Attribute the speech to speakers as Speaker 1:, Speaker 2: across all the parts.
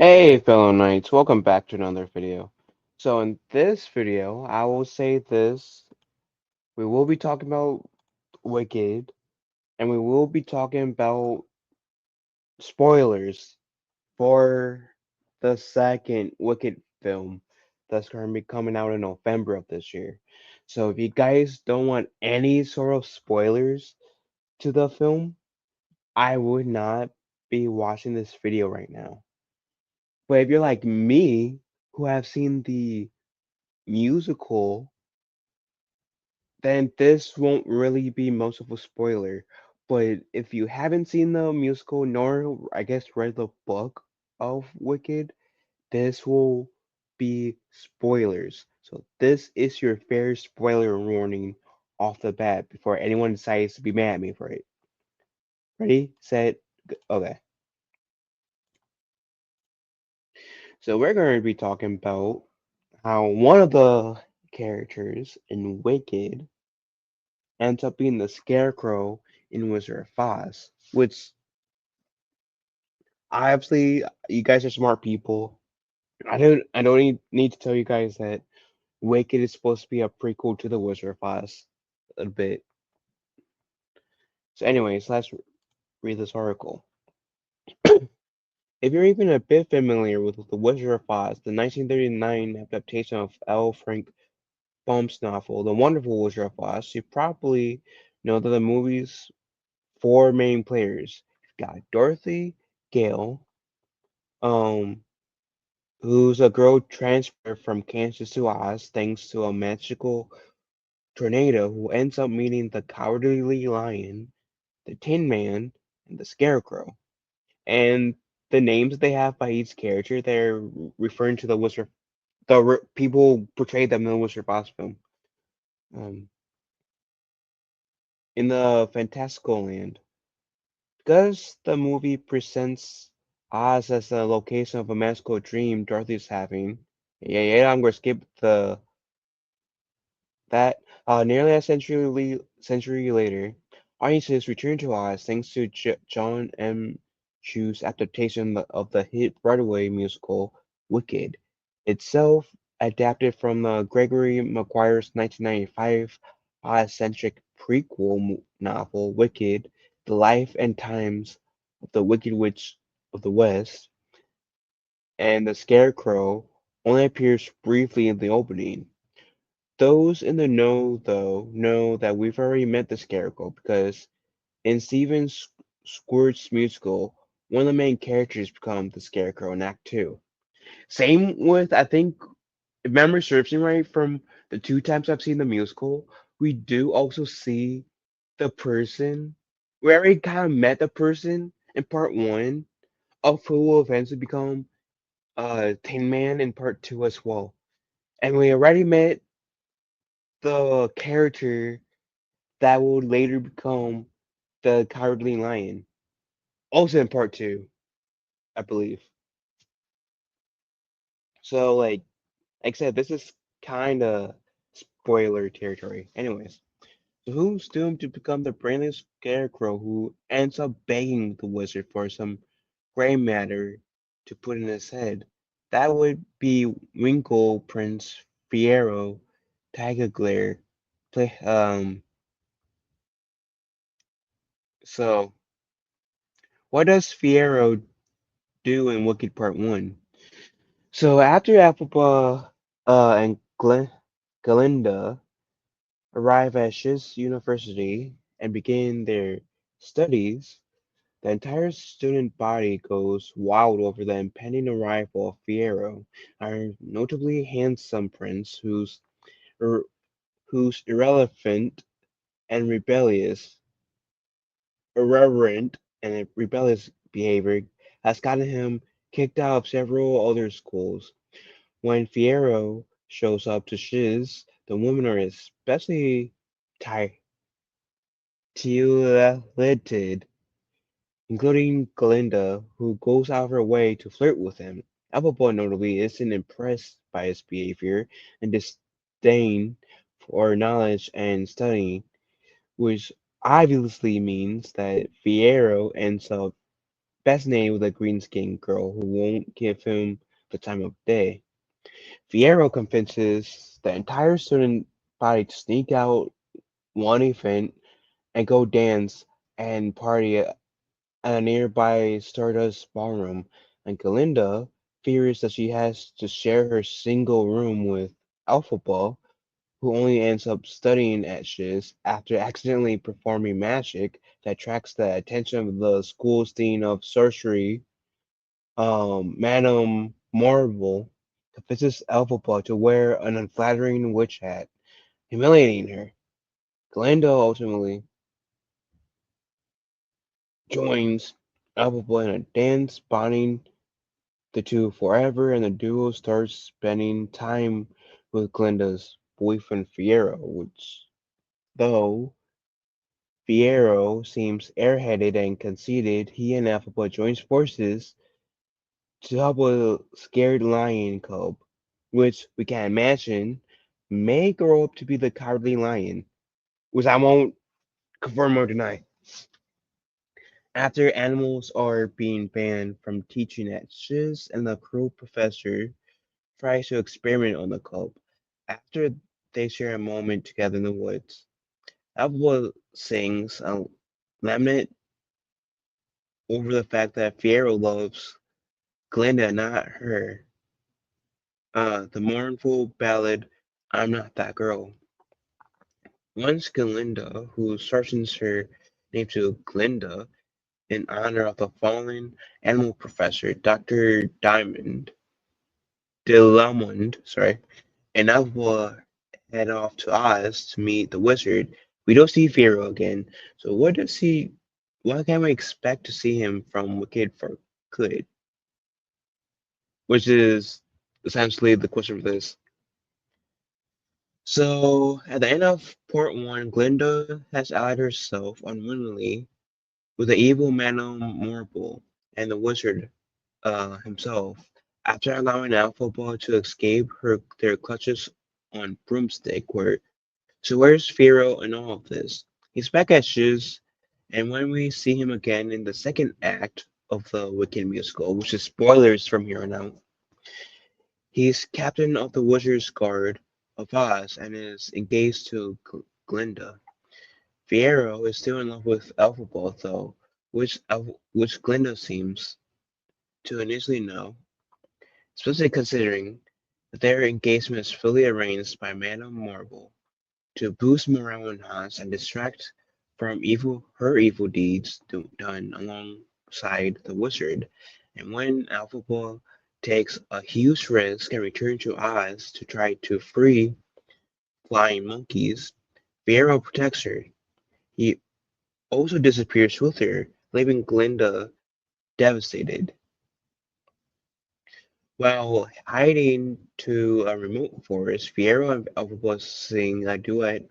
Speaker 1: Hey fellow knights, welcome back to another video. So in this video, I will say this, we will be talking about Wicked, and we will be talking about spoilers for the second Wicked film that's going to be coming out in November of this year. So if you guys don't want any sort of spoilers to the film, I would not be watching this video right now. But if you're like me, who have seen the musical, then this won't really be much of a spoiler. But if you haven't seen the musical nor I guess read the book of Wicked, this will be spoilers. So this is your fair spoiler warning off the bat before anyone decides to be mad at me for it. Ready, set, okay. So we're going to be talking about how one of the characters in Wicked ends up being the Scarecrow in Wizard of Oz, which obviously you guys are smart people. I don't need to tell you guys that Wicked is supposed to be a prequel to the Wizard of Oz a bit. So anyways, let's read this article. If you're even a bit familiar with The Wizard of Oz, the 1939 adaptation of L. Frank Baum's novel, The Wonderful Wizard of Oz, you probably know that the movie's four main players. You've got Dorothy Gale, um, who's a girl transferred from Kansas to Oz thanks to a magical tornado who ends up meeting the Cowardly Lion, the Tin Man, and the Scarecrow. And the names they have by each character, they're referring to the Wizard, people portrayed them in the Wizard of Oz film. Um, in the fantastical land, because the movie presents Oz as the location of a magical dream Dorothy's having. Yeah, I'm gonna skip the that. Nearly a century later, audiences return to Oz thanks to John M. Chu's adaptation of the hit Broadway musical Wicked, itself adapted from Gregory Maguire's 1995 Oz-centric prequel novel Wicked: The Life and Times of the Wicked Witch of the West, and the Scarecrow only appears briefly in the opening. Those in the know, though, know that we've already met the Scarecrow because in Steven Squirt's musical, one of the main characters becomes the Scarecrow in Act 2. Same with, I think, if memory serves me right, from the two times I've seen the musical, we do also see the person, we already kind of met the person in part one, of who will eventually become Tin Man in part two as well. And we already met the character that will later become the Cowardly Lion, also in part two, I believe. So, like I said, this is kind of spoiler territory. Anyways, so who's doomed to become the brainless scarecrow who ends up begging the wizard for some gray matter to put in his head? That would be Winkle Prince Fiero Tagaglair. Play, so what does Fiero do in Wicked Part 1? So after Appleba and Glinda arrive at Shiz University and begin their studies, the entire student body goes wild over the impending arrival of Fiero, our notably handsome prince ir- whose and rebellious, irreverent and rebellious behavior has gotten him kicked out of several other schools. When Fiero shows up to Shiz, the women are especially titillated, including Glinda, who goes out of her way to flirt with him. Appleboy notably isn't impressed by his behavior and disdain for knowledge and studying, which obviously means that Fiero ends up fascinated with a green-skinned girl who won't give him the time of day. Fierro convinces the entire student body to sneak out one event and go dance and party at a nearby Stardust ballroom, and Galinda fears that she has to share her single room with Alphaba, who only ends up studying at Shiz after accidentally performing magic that attracts the attention of the school's dean of sorcery, Madame Marvel, convinces Alphaba to wear an unflattering witch hat, humiliating her. Galinda ultimately joins Alphaba in a dance, bonding the two forever, and the duo starts spending time with Glinda's boyfriend Fiero, which, though Fiero seems airheaded and conceited, he and Alphaba joins forces to help a scared lion cub, which we can imagine may grow up to be the cowardly lion, which I won't confirm or deny. After animals are being banned from teaching at Shiz and the cruel professor tries to experiment on the cub. After they share a moment together in the woods, Alba sings a lament over the fact that Fiero loves Glinda, not her. The mournful ballad, I'm Not That Girl. Once Glinda, who shortens her name to Glinda in honor of the fallen animal professor, Dr. Diamond, Delamond, sorry, and Alba head off to Oz to meet the wizard. We don't see Firo again, so what can we expect to see him from Wicked for Good? Which is essentially the question for this. So, at the end of Part 1, Glinda has allied herself unwillingly with the evil Manon Marble and the wizard himself. After allowing Alphaba to escape their clutches on Broomstick, where so where's Firo in all of this? He's back at Shiz, and when we see him again in the second act of the Wicked musical, which is spoilers from here on out, he's captain of the Wizard's Guard of Oz and is engaged to Glinda. Fiyero is still in love with Elphaba, though, which Glinda seems to initially know, especially considering that their engagement is fully arranged by Madame Marvel to boost morale in Hans and distract from her evil deeds done alongside the wizard. And when Alphaba takes a huge risk and returns to Oz to try to free flying monkeys, Fiyero protects her. He also disappears with her, leaving Glinda devastated. While hiding to a remote forest, Fiyero and Alphaba sing a duet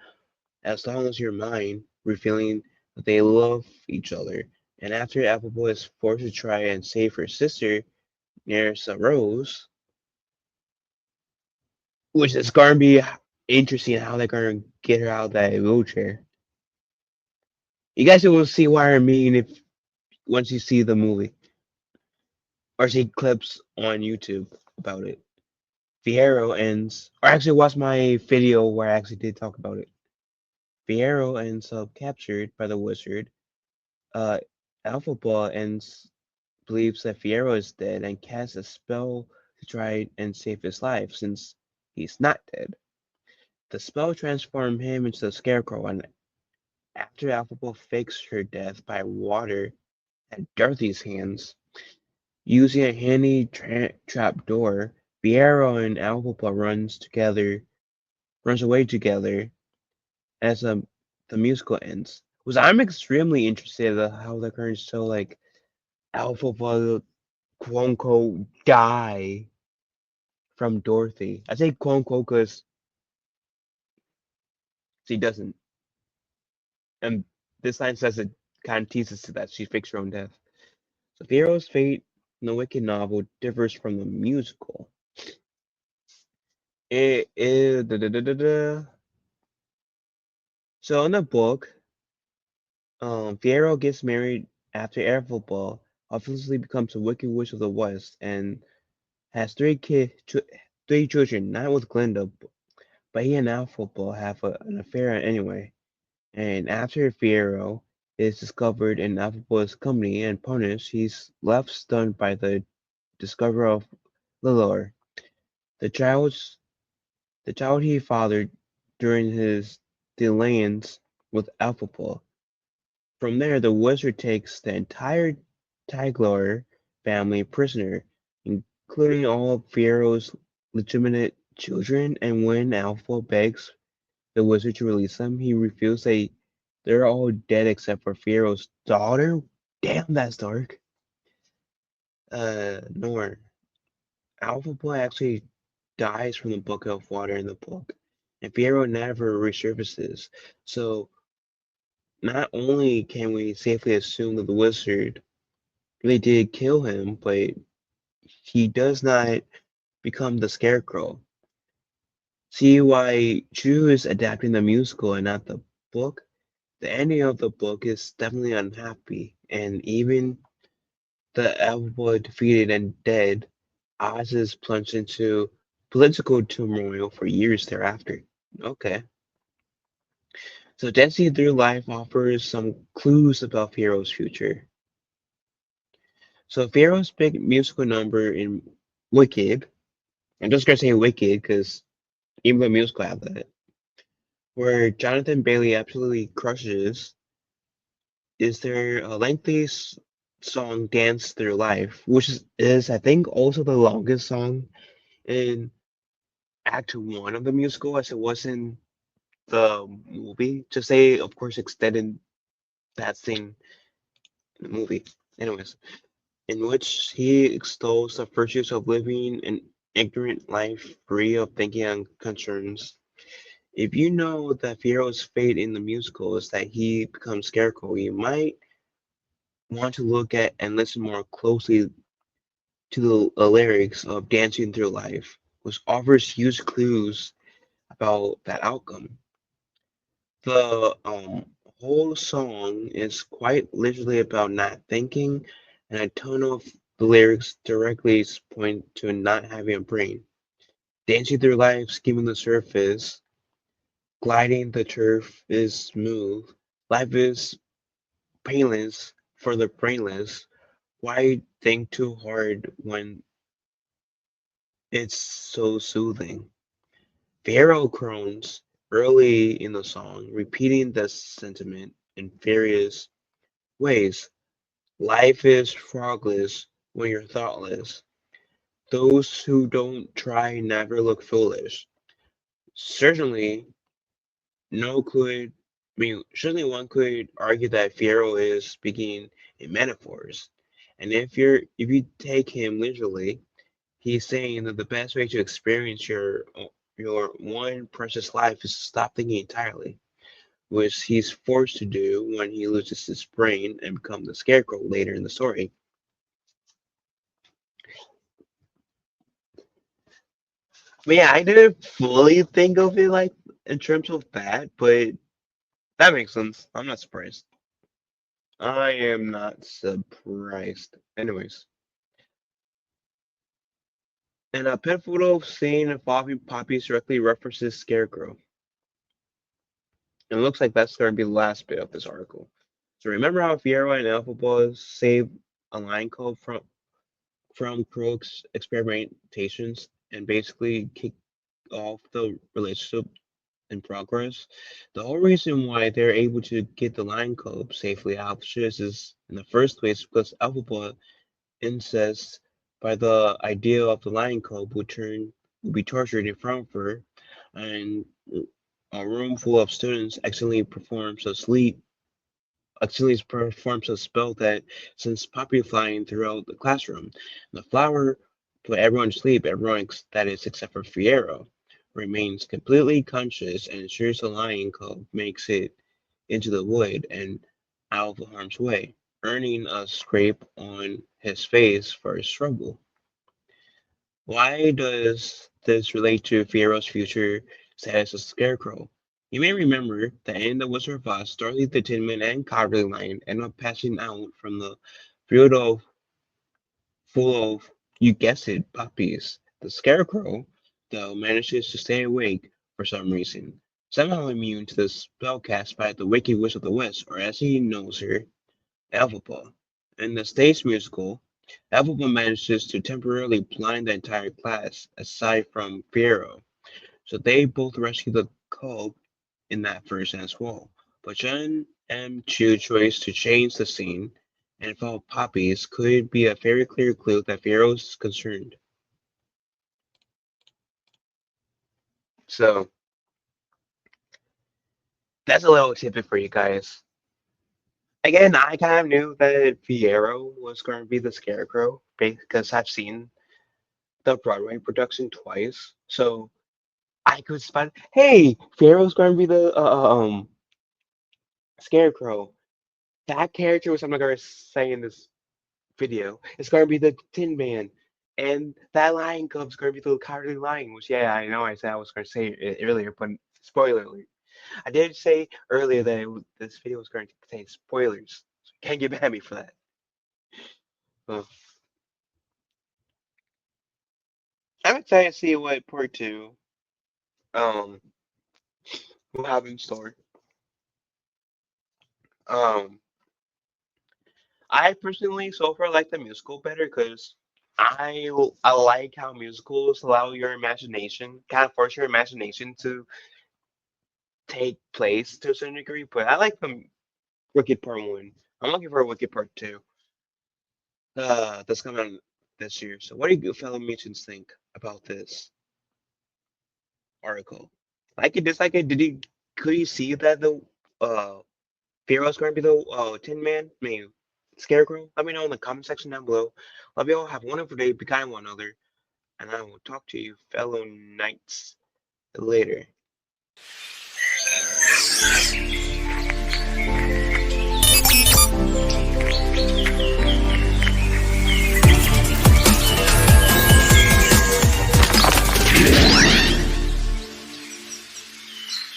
Speaker 1: as long as you're mine, revealing that they love each other. And after Appleboy is forced to try and save her sister, Nerissa Rose, which is going to be interesting how they're going to get her out of that wheelchair. You guys will see why I mean if once you see the movie or see clips on YouTube about it. Fierro ends, or actually watch my video where I actually did talk about it. Fierro ends up captured by the wizard. Uh, Alphaba ends believes that Fierro is dead and casts a spell to try and save his life since he's not dead. The spell transforms him into a scarecrow, and after Alphaba fakes her death by water at Dorothy's hands, using a handy trap door, Fierro and Alphaba runs away together as the musical ends. Was I'm extremely interested in how they're going to show like Alphaba quote unquote die from Dorothy. I say quote unquote because she doesn't. And this line says it kind of teases to that. She fakes her own death. So Fiero's fate in the Wicked novel differs from the musical. It is. So in the book, Fiero gets married after Erfolba, officially becomes a Wicked Witch of the West and has three children, not with Glinda, but he and Alphaba have an affair anyway. And after Fiyero is discovered in Alphaba's company and punished, he's left stunned by the discovery of Lilor, the child's the child he fathered during his dalliance with Alphaba. From there, the wizard takes the entire Tiglar family prisoner, including all of Fiero's legitimate children, and when Alpha begs the wizard to release them, he reveals they're all dead except for Fiero's daughter. Damn, that's dark. Nor. Alpha Boy actually dies from the book of water in the book, and Fiero never resurfaces. So not only can we safely assume that the wizard really did kill him, but he does not become the Scarecrow. See why Drew is adapting the musical and not the book? The ending of the book is definitely unhappy, and even the Alpha defeated and dead, Oz is plunged into political turmoil for years thereafter. Okay. So Dancing Through Life offers some clues about Fiero's future. So Fiero's big musical number in Wicked, I'm just gonna say Wicked because even the musical have that, where Jonathan Bailey absolutely crushes, is there a lengthy song Dance Through Life, which is I think also the longest song in Act One of the musical as it was in the movie. Just say, of course, extended that scene in the movie. Anyways, in which he extols the virtues of living an ignorant life free of thinking and concerns. If you know that Fiero's fate in the musical is that he becomes Scarecrow, you might want to look at and listen more closely to the lyrics of Dancing Through Life, which offers huge clues about that outcome. The whole song is quite literally about not thinking, and a ton of the lyrics directly point to not having a brain. Dancing through life, skimming the surface, gliding the turf is smooth. Life is painless for the brainless. Why think too hard when it's so soothing? Pharaoh croons early in the song, repeating the sentiment in various ways. Life is frogless when you're thoughtless. Those who don't try never look foolish. Certainly, no could certainly one could argue that Fierro is speaking in metaphors. And if you take him literally, he's saying that the best way to experience your one precious life is to stop thinking entirely, which he's forced to do when he loses his brain and becomes the Scarecrow later in the story. But yeah, I didn't fully think of it like in terms of that, but that makes sense. I'm not surprised. I am not surprised. Anyways, and a pivotal scene involving poppies directly references Scarecrow. And it looks like that's going to be the last bit of this article. So remember how Fiero and Elphaba saved a line code from Crow's experimentations and basically kicked off the relationship in progress. The whole reason why they're able to get the line code safely out of Shiz is in the first place because Alphaba insists by the idea of the line code will be tortured in front of her, and a room full of students accidentally performs a spell that sends poppy flying throughout the classroom. The flower put everyone to sleep, everyone that is except for Fiero remains completely conscious and ensures the lion cub makes it into the wood and out of harm's way, earning a scrape on his face for his trouble. Why does this relate to Fiero's future status as Scarecrow? You may remember that in The Wizard of Oz, Dorothy the Tin Man and Cowardly Lion end up passing out from the field of full of, you guessed it, puppies. The Scarecrow, though, manages to stay awake for some reason, somehow immune to the spell cast by the Wicked Witch of the West, or as he knows her, Elphaba. In the stage musical, Elphaba manages to temporarily blind the entire class, aside from Fiyero, so they both rescue the cult in that version as well. But Jen M. Chu's choice to change the scene and follow poppies could be a very clear clue that Fiyero's concerned. So that's a little tidbit for you guys. Again, I kind of knew that Fiyero was going to be the Scarecrow because I've seen the Broadway production twice. So I could spot, hey, Fiyero's going to be the Scarecrow. That character, which I'm not going to say in this video, is going to be the Tin Man. And that Lion Cub's going to be the Cowardly Lion, which, yeah, I know I said I was going to say it earlier, but spoiler alert. I did say earlier that this video was going to contain spoilers. So you can't get mad at me for that. Uh, I'm excited to see what part two um will have in store. Um, I personally so far like the musical better because I like how musicals allow your imagination, kind of force your imagination to take place to a certain degree. But I like the Wicked Part One. I'm looking for a Wicked Part Two. That's coming out this year. So what do you fellow musicians think about this article? Like it, dislike it? Did you could you see that the uh Pharaoh's going to be the Tin Man? I mean, Scarecrow? Let me know in the comment section down below. Love you all. Have a wonderful day. Be kind to one another. And I will talk to you, fellow knights, later.